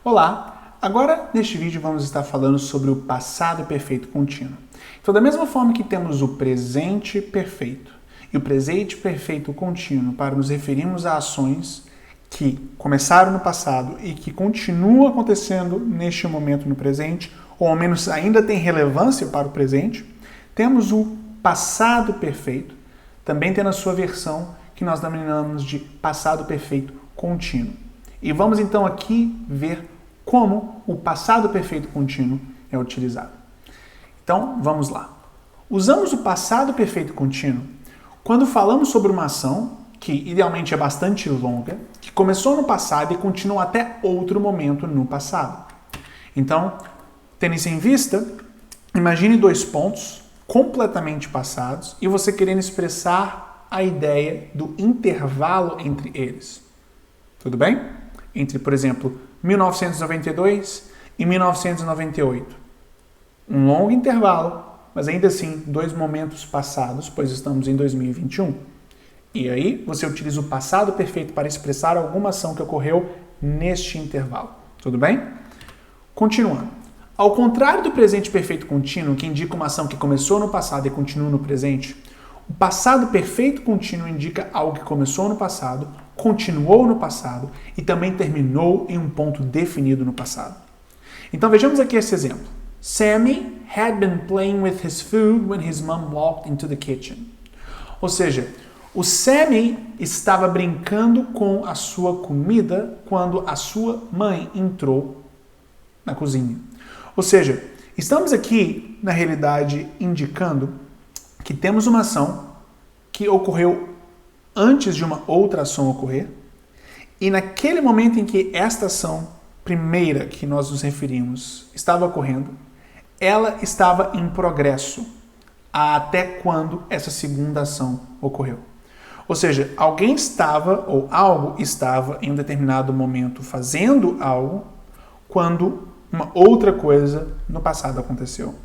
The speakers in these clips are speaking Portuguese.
Olá! Agora, neste vídeo, vamos estar falando sobre o passado perfeito contínuo. Então, da mesma forma que temos o presente perfeito e o presente perfeito contínuo para nos referirmos a ações que começaram no passado e que continuam acontecendo neste momento no presente, ou ao menos ainda tem relevância para o presente, temos o passado perfeito, também tendo a sua versão que nós denominamos de passado perfeito contínuo. E vamos então aqui ver como o passado perfeito contínuo é utilizado. Então, vamos lá. Usamos o passado perfeito contínuo quando falamos sobre uma ação que idealmente é bastante longa, que começou no passado e continua até outro momento no passado. Então, tendo isso em vista, imagine dois pontos completamente passados e você querendo expressar a ideia do intervalo entre eles. Tudo bem? Entre, por exemplo, 1992 e 1998. Um longo intervalo, mas ainda assim dois momentos passados, pois estamos em 2021. E aí você utiliza o passado perfeito para expressar alguma ação que ocorreu neste intervalo. Tudo bem? Continuando. Ao contrário do presente perfeito contínuo, que indica uma ação que começou no passado e continua no presente, o passado perfeito contínuo indica algo que começou no passado, continuou no passado e também terminou em um ponto definido no passado. Então vejamos aqui esse exemplo. Sammy had been playing with his food when his mom walked into the kitchen. Ou seja, o Sammy estava brincando com a sua comida quando a sua mãe entrou na cozinha. Ou seja, estamos aqui, na realidade, indicando que temos uma ação que ocorreu antes de uma outra ação ocorrer, e naquele momento em que esta ação primeira que nós nos referimos estava ocorrendo, ela estava em progresso até quando essa segunda ação ocorreu. Ou seja, alguém estava ou algo estava em um determinado momento fazendo algo quando uma outra coisa no passado aconteceu.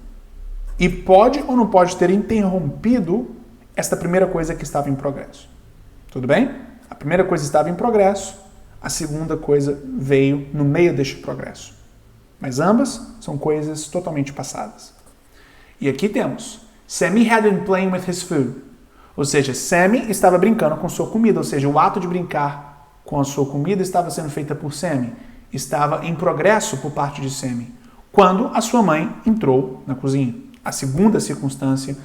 E pode ou não pode ter interrompido esta primeira coisa que estava em progresso. Tudo bem? A primeira coisa estava em progresso, a segunda coisa veio no meio deste progresso. Mas ambas são coisas totalmente passadas. E aqui temos, Sammy had been playing with his food. Ou seja, Sammy estava brincando com sua comida, ou seja, o ato de brincar com a sua comida estava sendo feita por Sammy. Estava em progresso por parte de Sammy, quando a sua mãe entrou na cozinha. A segunda circunstância,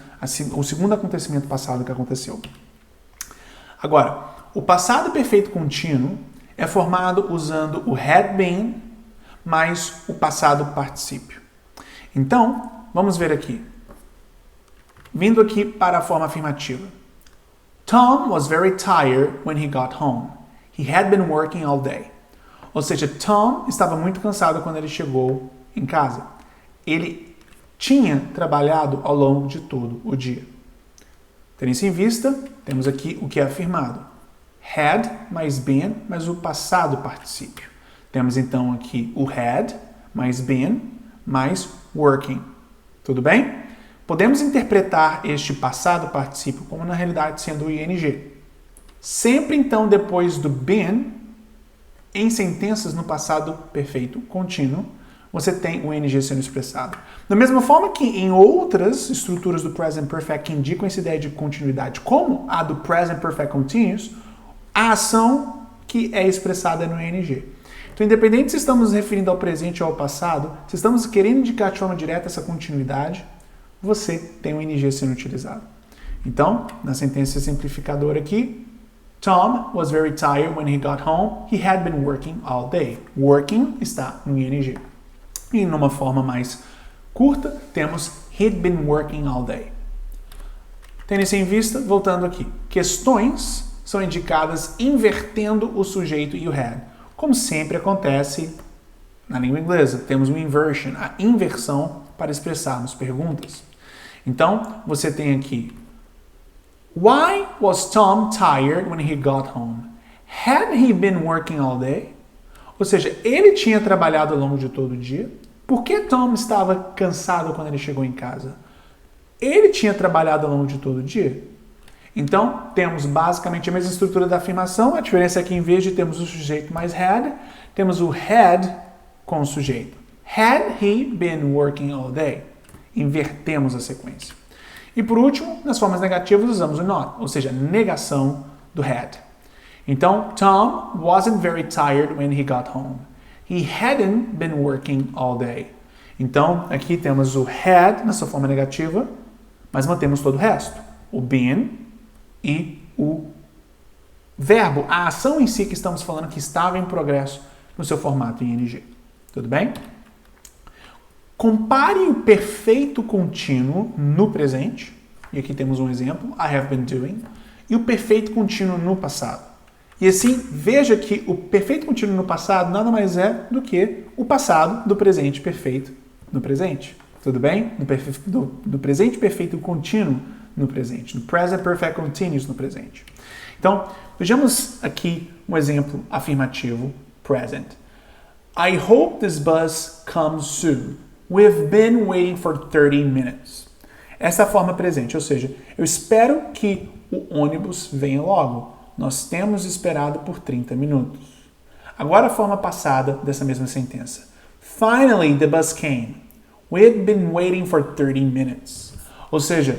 o segundo acontecimento passado que aconteceu. Agora, o passado perfeito contínuo é formado usando o had been mais o passado particípio. Então, vamos ver aqui. Vindo aqui para a forma afirmativa. Tom was very tired when he got home. He had been working all day. Ou seja, Tom estava muito cansado quando ele chegou em casa. Ele tinha trabalhado ao longo de todo o dia. Tendo isso em vista, temos aqui o que é afirmado. Had mais been mais o passado particípio. Temos então aqui o had mais been mais working. Tudo bem? Podemos interpretar este passado particípio como na realidade sendo o ing. Sempre então depois do been, em sentenças no passado perfeito contínuo, você tem o ing sendo expressado. Da mesma forma que em outras estruturas do present perfect que indicam essa ideia de continuidade, como a do present perfect continuous, a ação que é expressada no ing. Então, independente se estamos nos referindo ao presente ou ao passado, se estamos querendo indicar de forma direta essa continuidade, você tem o ing sendo utilizado. Então, na sentença simplificadora aqui, Tom was very tired when he got home. He had been working all day. Working está no ing. E numa forma mais curta, temos he'd been working all day. Tendo isso em vista, voltando aqui. Questões são indicadas invertendo o sujeito e o had. Como sempre acontece na língua inglesa, temos o inversion, a inversão para expressarmos perguntas. Então, você tem aqui Why was Tom tired when he got home? Had he been working all day? Ou seja, ele tinha trabalhado ao longo de todo o dia. Por que Tom estava cansado quando ele chegou em casa? Ele tinha trabalhado ao longo de todo o dia. Então, temos basicamente a mesma estrutura da afirmação. A diferença é que em vez de termos o sujeito mais had, temos o had com o sujeito. Had he been working all day? Invertemos a sequência. E por último, nas formas negativas usamos o not, ou seja, negação do had. Então, Tom wasn't very tired when he got home. He hadn't been working all day. Então, aqui temos o had na sua forma negativa, mas mantemos todo o resto. O been e o verbo, a ação em si que estamos falando que estava em progresso no seu formato em ing. Tudo bem? Compare o perfeito contínuo no presente, e aqui temos um exemplo, I have been doing, e o perfeito contínuo no passado. E assim, veja que o perfeito contínuo no passado nada mais é do que o passado do presente perfeito no presente. Tudo bem? Do presente perfeito contínuo no presente. Do present perfect continuous no presente. Então, vejamos aqui um exemplo afirmativo, present. I hope this bus comes soon. We've been waiting for 30 minutes. Essa é a forma presente, ou seja, eu espero que o ônibus venha logo. Nós temos esperado por 30 minutos. Agora a forma passada dessa mesma sentença. Finally, the bus came. We'd been waiting for 30 minutes. Ou seja,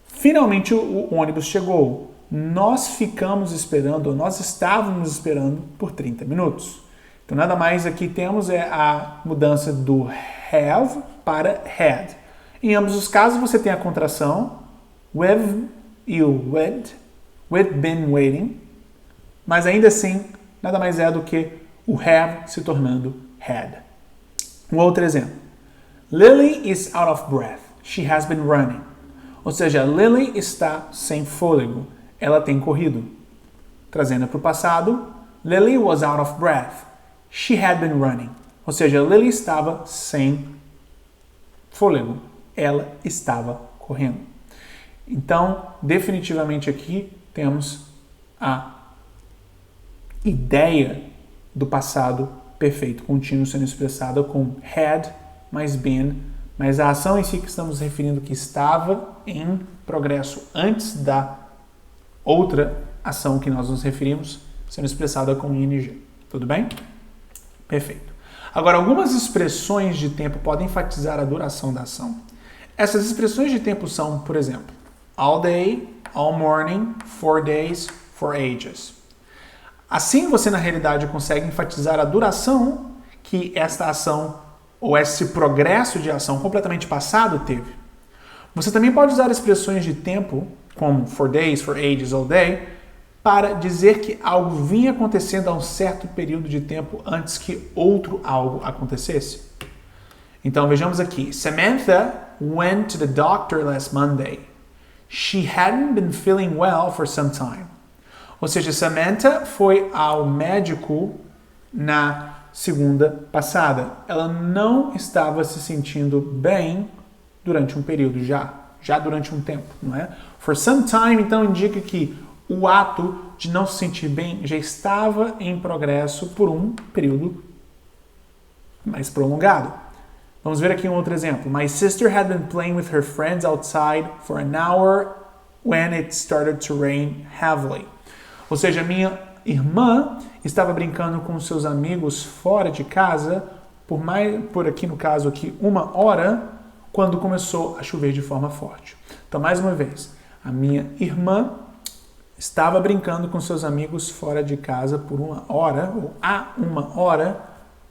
finalmente o ônibus chegou. Nós ficamos esperando, nós estávamos esperando por 30 minutos. Então, nada mais aqui temos é a mudança do have para had. Em ambos os casos, você tem a contração we've e o we'd been waiting, mas ainda assim, nada mais é do que o have se tornando had. Um outro exemplo. Lily is out of breath. She has been running. Ou seja, Lily está sem fôlego. Ela tem corrido. Trazendo para o passado, Lily was out of breath. She had been running. Ou seja, Lily estava sem fôlego. Ela estava correndo. Então, definitivamente aqui temos a ideia do passado perfeito contínuo sendo expressada com had mais been, mas a ação em si que estamos referindo que estava em progresso antes da outra ação que nós nos referimos sendo expressada com ing. Tudo bem? Perfeito. Agora, algumas expressões de tempo podem enfatizar a duração da ação. Essas expressões de tempo são, por exemplo, all day, all morning, 4 days, 4 ages. Assim, você na realidade consegue enfatizar a duração que esta ação ou esse progresso de ação completamente passado teve. Você também pode usar expressões de tempo, como 4 days, 4 ages, all day, para dizer que algo vinha acontecendo a um certo período de tempo antes que outro algo acontecesse. Então vejamos aqui. Samantha went to the doctor last Monday. She hadn't been feeling well for some time. Ou seja, Samantha foi ao médico na segunda passada. Ela não estava se sentindo bem durante um período já durante um tempo, não é? For some time, então, indica que o ato de não se sentir bem já estava em progresso por um período mais prolongado. Vamos ver aqui um outro exemplo. My sister had been playing with her friends outside for an hour when it started to rain heavily. Ou seja, minha irmã estava brincando com seus amigos fora de casa por aqui no caso aqui 1 hora quando começou a chover de forma forte. Então, mais uma vez, a minha irmã estava brincando com seus amigos fora de casa por 1 hora, ou há 1 hora,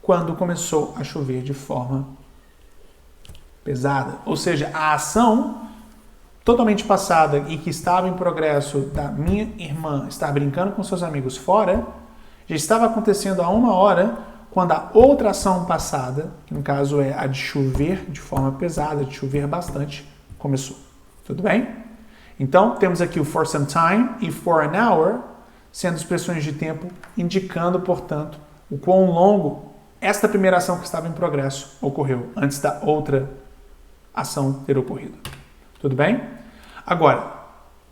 quando começou a chover de forma pesada. Ou seja, a ação totalmente passada e que estava em progresso da minha irmã estar brincando com seus amigos fora, já estava acontecendo há 1 hora, quando a outra ação passada, que no caso é a de chover de forma pesada, de chover bastante, começou. Tudo bem? Então, temos aqui o for some time e for an hour, sendo expressões de tempo, indicando, portanto, o quão longo esta primeira ação que estava em progresso ocorreu, antes da outra ação ter ocorrido. Tudo bem? Agora,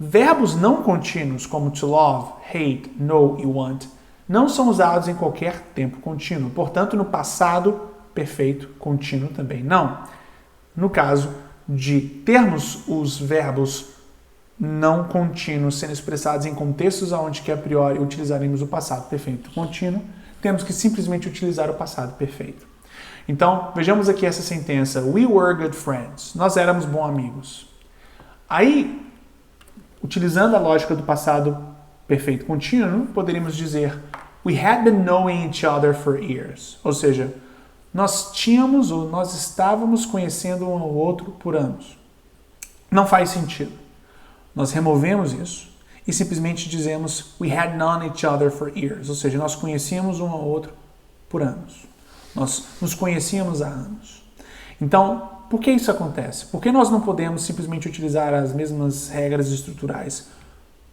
verbos não contínuos, como to love, hate, know e want, não são usados em qualquer tempo contínuo. Portanto, no passado perfeito contínuo também não. No caso de termos os verbos não contínuos sendo expressados em contextos onde que a priori utilizaremos o passado perfeito contínuo, temos que simplesmente utilizar o passado perfeito. Então, vejamos aqui essa sentença. We were good friends. Nós éramos bons amigos. Aí, utilizando a lógica do passado perfeito contínuo, poderíamos dizer we had been knowing each other for years. Ou seja, nós tínhamos ou nós estávamos conhecendo um ao outro por anos. Não faz sentido. Nós removemos isso e simplesmente dizemos we had known each other for years. Ou seja, nós conhecíamos um ao outro por anos. Nós nos conhecíamos há anos. Então, por que isso acontece? Por que nós não podemos simplesmente utilizar as mesmas regras estruturais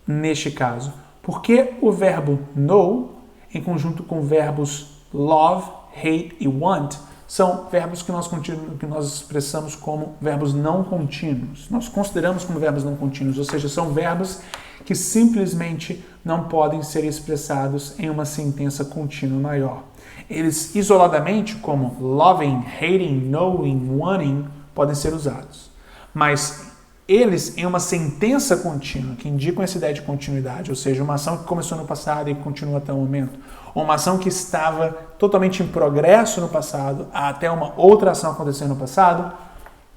neste caso? Porque o verbo know, em conjunto com verbos love, hate e want, são verbos que nós expressamos como verbos não contínuos. Nós consideramos como verbos não contínuos, ou seja, são verbos que simplesmente não podem ser expressados em uma sentença contínua maior. Eles isoladamente, como loving, hating, knowing, wanting, podem ser usados. Mas eles, em uma sentença contínua, que indicam essa ideia de continuidade, ou seja, uma ação que começou no passado e continua até o momento, ou uma ação que estava totalmente em progresso no passado, até uma outra ação acontecer no passado,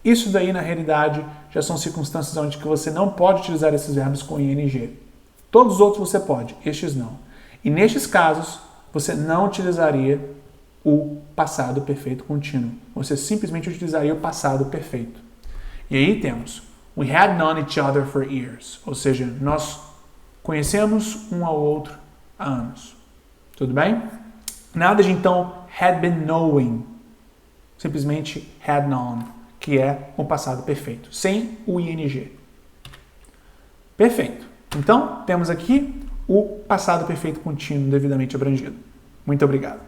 isso daí, na realidade, já são circunstâncias onde que você não pode utilizar esses verbos com ing. Todos os outros você pode, estes não. E nestes casos, você não utilizaria o passado perfeito contínuo. Você simplesmente utilizaria o passado perfeito. E aí temos we had known each other for years. Ou seja, nós conhecemos um ao outro há anos. Tudo bem? Nada de então had been knowing. Simplesmente had known, que é o passado perfeito, sem o ing. Perfeito. Então, temos aqui o passado perfeito contínuo devidamente abrangido. Muito obrigado.